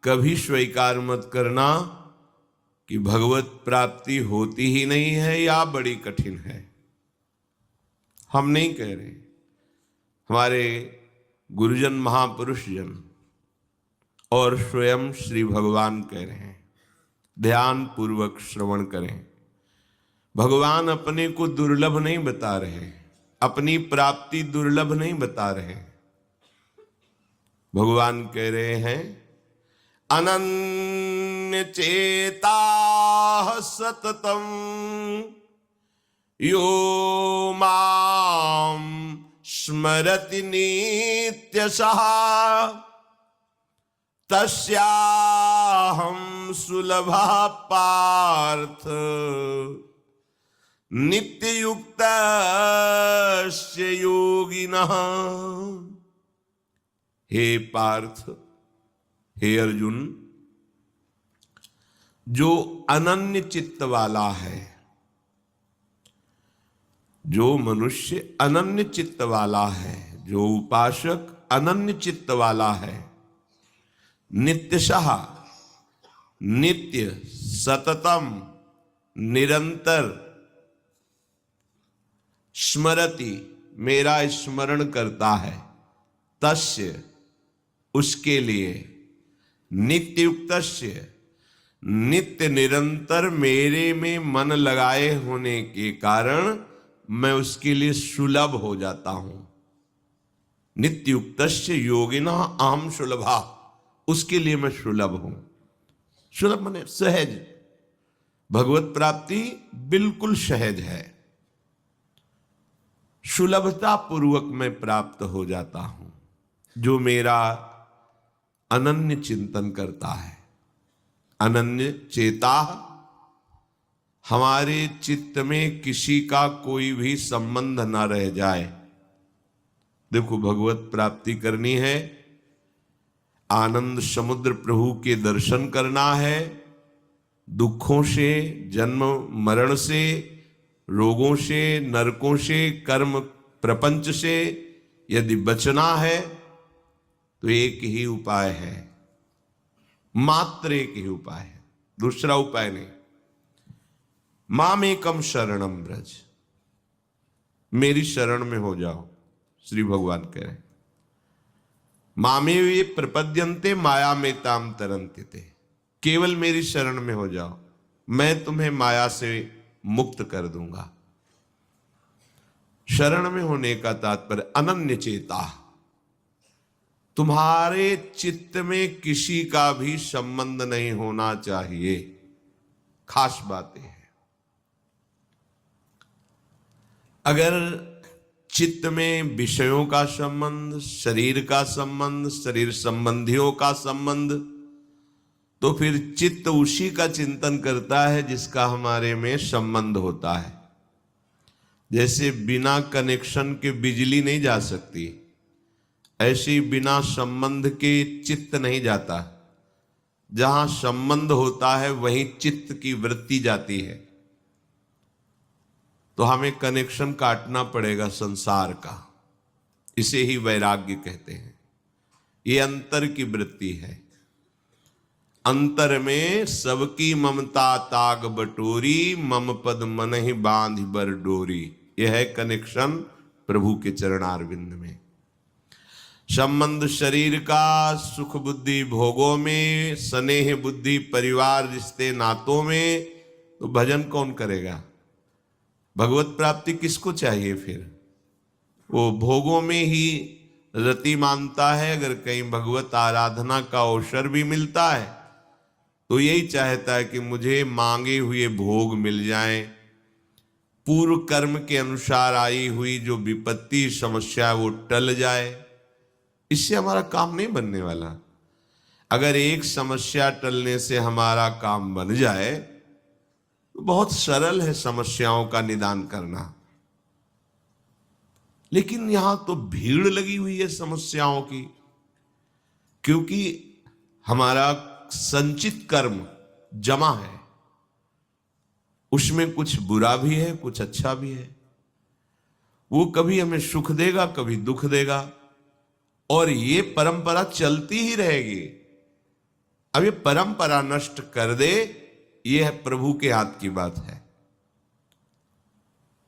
कभी स्वीकार मत करना कि भगवत प्राप्ति होती ही नहीं है या बड़ी कठिन है। हम नहीं कह रहे, हमारे गुरुजन महापुरुष जन और स्वयं श्री भगवान कह रहे हैं। ध्यान पूर्वक श्रवण करें। भगवान अपने को दुर्लभ नहीं बता रहे, अपनी प्राप्ति दुर्लभ नहीं बता रहे। भगवान कह रहे हैं अनन्य चेता सततम यो माम स्मरति नित्यशः तस्याहं सुलभः पार्थ नित्ययुक्तस्य योगिनः। हे पार्थ, हे अर्जुन, जो अनन्य चित्त वाला है, जो मनुष्य अनन्य चित्त वाला है, जो उपासक अनन्य चित्त वाला है, नित्यशः नित्य सततम निरंतर स्मरति मेरा स्मरण करता है, तस्य उसके लिए, नित्ययुक्तस्य नित्य निरंतर मेरे में मन लगाए होने के कारण मैं उसके लिए सुलभ हो जाता हूं। नित्ययुक्तस्य योगिनः अहं सुलभा, उसके लिए मैं सुलभ हूं। सुलभ माने सहज। भगवत प्राप्ति बिल्कुल सहज है, सुलभता पूर्वक मैं प्राप्त हो जाता हूं। जो मेरा अनन्य चिंतन करता है, अनन्य चेता, हमारे चित्त में किसी का कोई भी संबंध ना रह जाए। देखो, भगवत प्राप्ति करनी है, आनंद समुद्र प्रभु के दर्शन करना है, दुखों से, जन्म मरण से, रोगों से, नरकों से, कर्म प्रपंच से यदि बचना है तो एक ही उपाय है, मात्र एक ही उपाय है, दूसरा उपाय नहीं। मामेकम शरणम ब्रज, मेरी शरण में हो जाओ। श्री भगवान कह रहे हैं मामे वे प्रपद्यन्ते माया में ताम तरन्ते थे, केवल मेरी शरण में हो जाओ, मैं तुम्हें माया से मुक्त कर दूंगा। शरण में होने का तात्पर्य अनन्य चेता, तुम्हारे चित्त में किसी का भी संबंध नहीं होना चाहिए। खास बातें हैं। अगर चित्त में विषयों का संबंध, शरीर का संबंध, शरीर संबंधियों का संबंध, तो फिर चित्त उसी का चिंतन करता है जिसका हमारे में संबंध होता है। जैसे बिना कनेक्शन के बिजली नहीं जा सकती, ऐसे बिना संबंध के चित्त नहीं जाता। जहां संबंध होता है वहीं चित्त की वृत्ति जाती है। तो हमें कनेक्शन काटना पड़ेगा संसार का, इसे ही वैराग्य कहते हैं। ये अंतर की वृत्ति है। अंतर में सबकी ममता ताग बटोरी, मम पद मन ही बांध बर डोरी। यह है कनेक्शन प्रभु के चरणारविंद में। संबंध शरीर का, सुख बुद्धि भोगों में, स्नेह बुद्धि परिवार रिश्ते नातों में, तो भजन कौन करेगा? भगवत प्राप्ति किसको चाहिए फिर? वो भोगों में ही रति मानता है। अगर कहीं भगवत आराधना का अवसर भी मिलता है तो यही चाहता है कि मुझे मांगे हुए भोग मिल जाएं, पूर्व कर्म के अनुसार आई हुई जो विपत्ति समस्या वो टल जाए। इससे हमारा काम नहीं बनने वाला। अगर एक समस्या टलने से हमारा काम बन जाए तो बहुत सरल है समस्याओं का निदान करना। लेकिन यहां तो भीड़ लगी हुई है समस्याओं की, क्योंकि हमारा संचित कर्म जमा है, उसमें कुछ बुरा भी है, कुछ अच्छा भी है। वो कभी हमें सुख देगा, कभी दुख देगा, और ये परंपरा चलती ही रहेगी। अब ये परंपरा नष्ट कर दे, ये प्रभु के हाथ की बात है।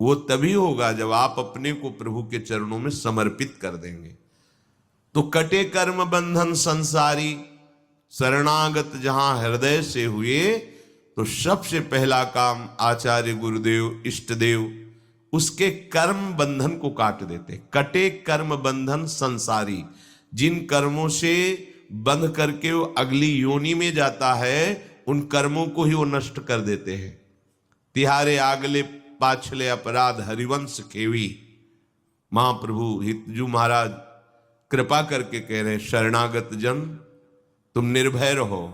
वो तभी होगा जब आप अपने को प्रभु के चरणों में समर्पित कर देंगे। तो कटे कर्म बंधन संसारी, शरणागत जहां हृदय से हुए, तो सबसे पहला काम आचार्य गुरुदेव इष्ट देव उसके कर्म बंधन को काट देते। कटे कर्म बंधन संसारी, जिन कर्मों से बंध करके वो अगली योनि में जाता है, उन कर्मों को ही वो नष्ट कर देते हैं। तिहारे आगले पाछले अपराध हरिवंश खेवी। महाप्रभु हितजू महाराज कृपा करके कह रहे, शरणागत जन तुम निर्भय रहो,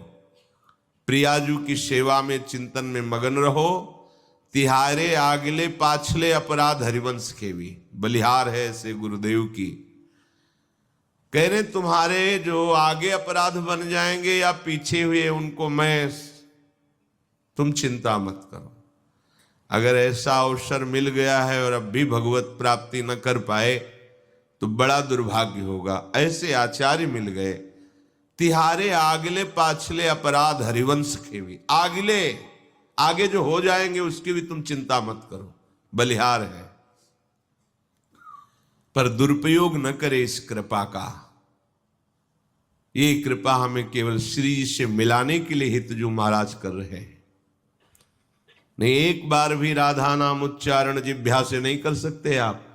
प्रियाजू की सेवा में चिंतन में मगन रहो। तिहारे आगले पाछले अपराध हरिवंश खेवी, बलिहार है ऐसे गुरुदेव की। कह रहे तुम्हारे जो आगे अपराध बन जाएंगे या पीछे हुए, उनको तुम चिंता मत करो। अगर ऐसा अवसर मिल गया है और अब भी भगवत प्राप्ति न कर पाए तो बड़ा दुर्भाग्य होगा। ऐसे आचार्य मिल गए। तिहारे आगले पाछले अपराध हरिवंश खेवी, आगे जो हो जाएंगे उसकी भी तुम चिंता मत करो, बलिहार है। पर दुरुपयोग न करे इस कृपा का। ये कृपा हमें केवल श्री जी से मिलाने के लिए हितजू महाराज कर रहे हैं। नहीं, एक बार भी राधा नाम उच्चारण जिह्वा से नहीं कर सकते आप।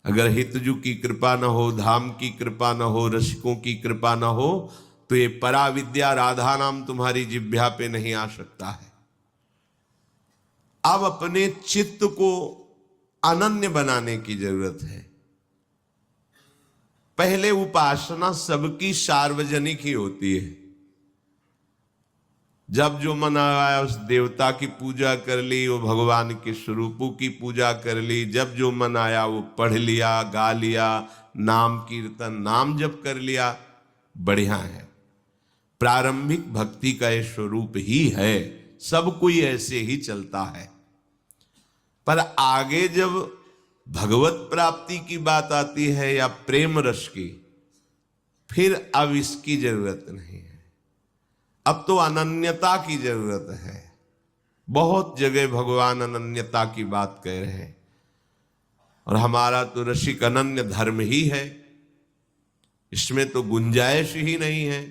अगर हितजू की कृपा न हो, धाम की कृपा न हो, रसिकों की कृपा न हो, तो ये पराविद्या राधा नाम तुम्हारी जिह्वा पे नहीं आ सकता है। अब अपने चित्त को अनन्य बनाने की जरूरत है। पहले उपासना सबकी सार्वजनिक ही होती है। जब जो मन आया उस देवता की पूजा कर ली, वो भगवान के स्वरूपों की पूजा कर ली। जब जो मन आया वो पढ़ लिया, गा लिया, नाम कीर्तन नाम जप कर लिया, बढ़िया है। प्रारंभिक भक्ति का ये स्वरूप ही है, सब कोई ऐसे ही चलता है। पर आगे जब भगवत प्राप्ति की बात आती है या प्रेम रस की, फिर अब इसकी जरूरत नहीं है। अब तो अनन्यता की जरूरत है। बहुत जगह भगवान अनन्यता की बात कह रहे हैं, और हमारा तो रसिक अनन्य धर्म ही है, इसमें तो गुंजाइश ही नहीं है।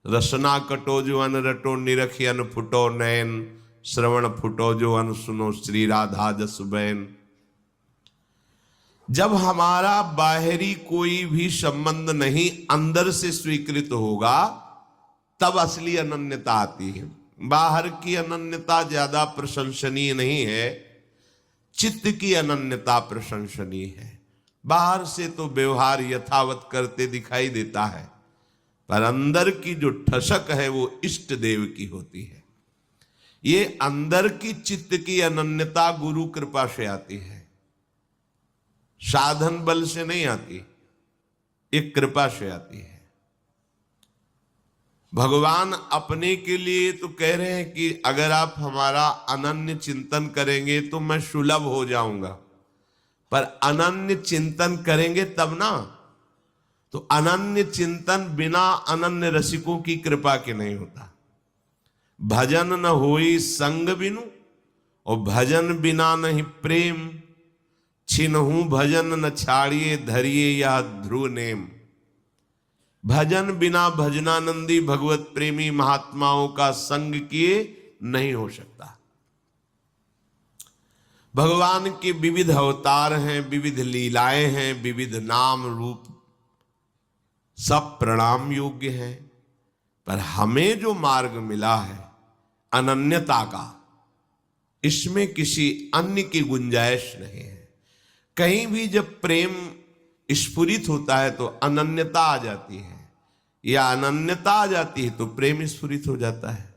रसना कटो जो अन रटो, निरखी अन फुटो नैन, श्रवण फुटो जो अन सुनो, श्री राधा जस बैन। जब हमारा बाहरी कोई भी संबंध नहीं अंदर से स्वीकृत होगा, तब असली अनन्यता आती है। बाहर की अनन्यता ज्यादा प्रशंसनीय नहीं है, चित्त की अनन्यता प्रशंसनीय है। बाहर से तो व्यवहार यथावत करते दिखाई देता है, पर अंदर की जो ठसक है वो इष्ट देव की होती है। ये अंदर की चित्त की अनन्यता गुरु कृपा से आती है, साधन बल से नहीं आती, एक कृपा से आती है। भगवान अपने के लिए तो कह रहे हैं कि अगर आप हमारा अनन्य चिंतन करेंगे तो मैं सुलभ हो जाऊंगा। पर अनन्य चिंतन करेंगे तब ना, तो अनन्य चिंतन बिना अनन्य रसिकों की कृपा के नहीं होता। भजन न होई संग बिनु, और भजन बिना नहीं प्रेम। छिनहु भजन न छाड़िए, धरिए या ध्रुव नेम। भजन बिना भजनानंदी भगवत प्रेमी महात्माओं का संग किए नहीं हो सकता। भगवान के विविध अवतार हैं, विविध लीलाएं हैं, विविध नाम रूप, सब प्रणाम योग्य हैं। पर हमें जो मार्ग मिला है अनन्यता का, इसमें किसी अन्य की गुंजाइश नहीं है। कहीं भी जब प्रेम स्फुरित होता है तो अनन्यता आ जाती है, या अनन्यता आ जाती है तो प्रेम स्फुरित हो जाता है।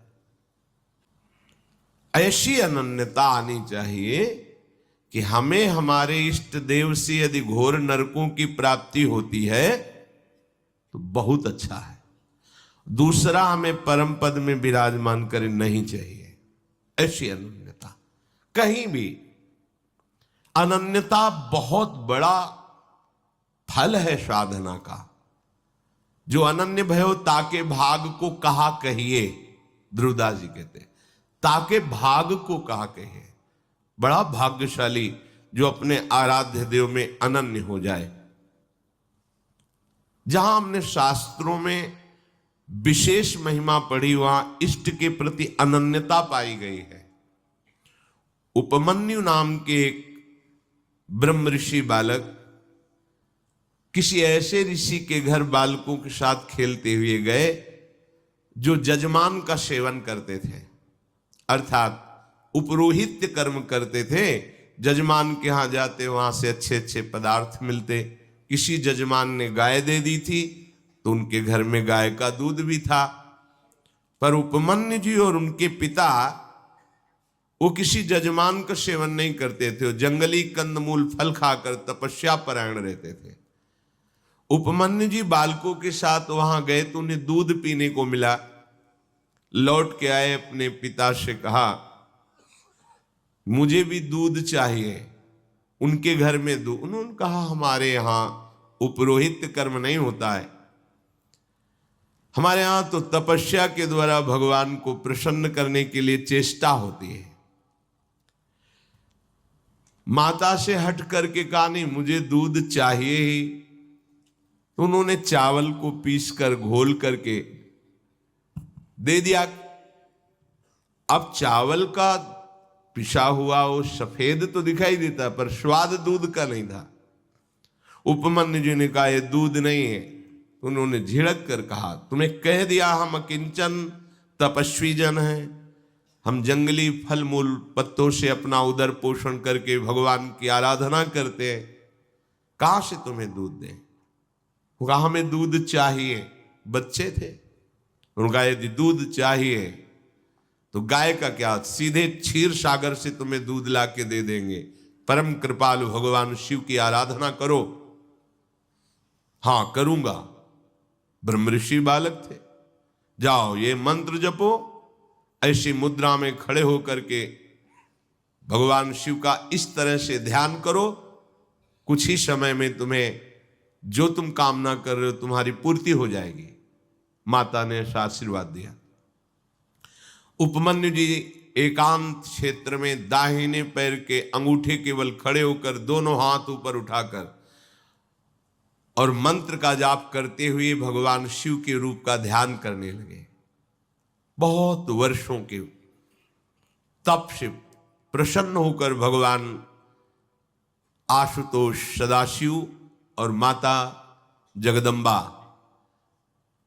ऐसी अनन्यता आनी चाहिए कि हमें हमारे इष्ट देव से यदि घोर नरकों की प्राप्ति होती है तो बहुत अच्छा है। दूसरा हमें परम पद में विराजमान करे नहीं चाहिए। ऐसी अनन्यता कहीं भी, अनन्यता बहुत बड़ा फल है साधना का। जो अनन्य भयो ताके भाग को कहा कहिए, ध्रुवदास जी कहते हैं, ताके भाग को कहा कहिए। बड़ा भाग्यशाली जो अपने आराध्य देव में अनन्य हो जाए। जहां हमने शास्त्रों में विशेष महिमा पढ़ी, वहां इष्ट के प्रति अनन्यता पाई गई है। उपमन्यु नाम के एक ब्रह्म ऋषि बालक किसी ऐसे ऋषि के घर बालकों के साथ खेलते हुए गए जो जजमान का सेवन करते थे, अर्थात उपरोहित्य कर्म करते थे। जजमान के यहां जाते, वहां से अच्छे अच्छे पदार्थ मिलते। किसी जजमान ने गाय दे दी थी तो उनके घर में गाय का दूध भी था, पर उपमन्यु जी और उनके पिता वो किसी जजमान का सेवन नहीं करते थे। वो जंगली कंदमूल फल खाकर तपस्या परायण रहते थे। उपमन्यु जी बालकों के साथ वहां गए तो उन्हें दूध पीने को मिला। लौट के आए, अपने पिता से कहा मुझे भी दूध चाहिए। उनके घर में दूध, उन्होंने कहा हमारे यहां उपरोहित कर्म नहीं होता है, हमारे यहां तो तपस्या के द्वारा भगवान को प्रसन्न करने के लिए चेष्टा होती है। माता से हट करके कहा नहीं मुझे दूध चाहिए ही। तो उन्होंने चावल को पीस कर घोल करके दे दिया। अब चावल का पिसा हुआ वो सफेद तो दिखाई देता, पर स्वाद दूध का नहीं था। उपमन्यु जी ने कहा ये दूध नहीं है। उन्होंने झिड़क कर कहा तुम्हें कह दिया हम अकिंचन तपस्वी जन हैं, हम जंगली फल मूल पत्तों से अपना उदर पोषण करके भगवान की आराधना करते हैं, कहां से तुम्हें दूध दें। कहा हमें दूध चाहिए। बच्चे थे, उनका यदि दूध चाहिए तो गाय का क्या, सीधे क्षीर सागर से तुम्हें दूध ला के दे देंगे। परम कृपालु भगवान शिव की आराधना करो। हां करूंगा। ब्रह्म ऋषि बालक थे। जाओ ये मंत्र जपो, ऐसी मुद्रा में खड़े होकर के भगवान शिव का इस तरह से ध्यान करो, कुछ ही समय में तुम्हें जो तुम कामना कर रहे हो तुम्हारी पूर्ति हो जाएगी। माता ने ऐसा आशीर्वाद दिया। उपमन्यु जी एकांत क्षेत्र में दाहिने पैर के अंगूठे केवल खड़े होकर दोनों हाथ ऊपर उठाकर और मंत्र का जाप करते हुए भगवान शिव के रूप का ध्यान करने लगे। बहुत वर्षों के तप से प्रसन्न होकर भगवान आशुतोष सदाशिव और माता जगदम्बा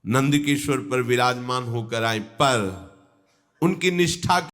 नंदकिशोर पर विराजमान होकर आए, पर उनकी निष्ठा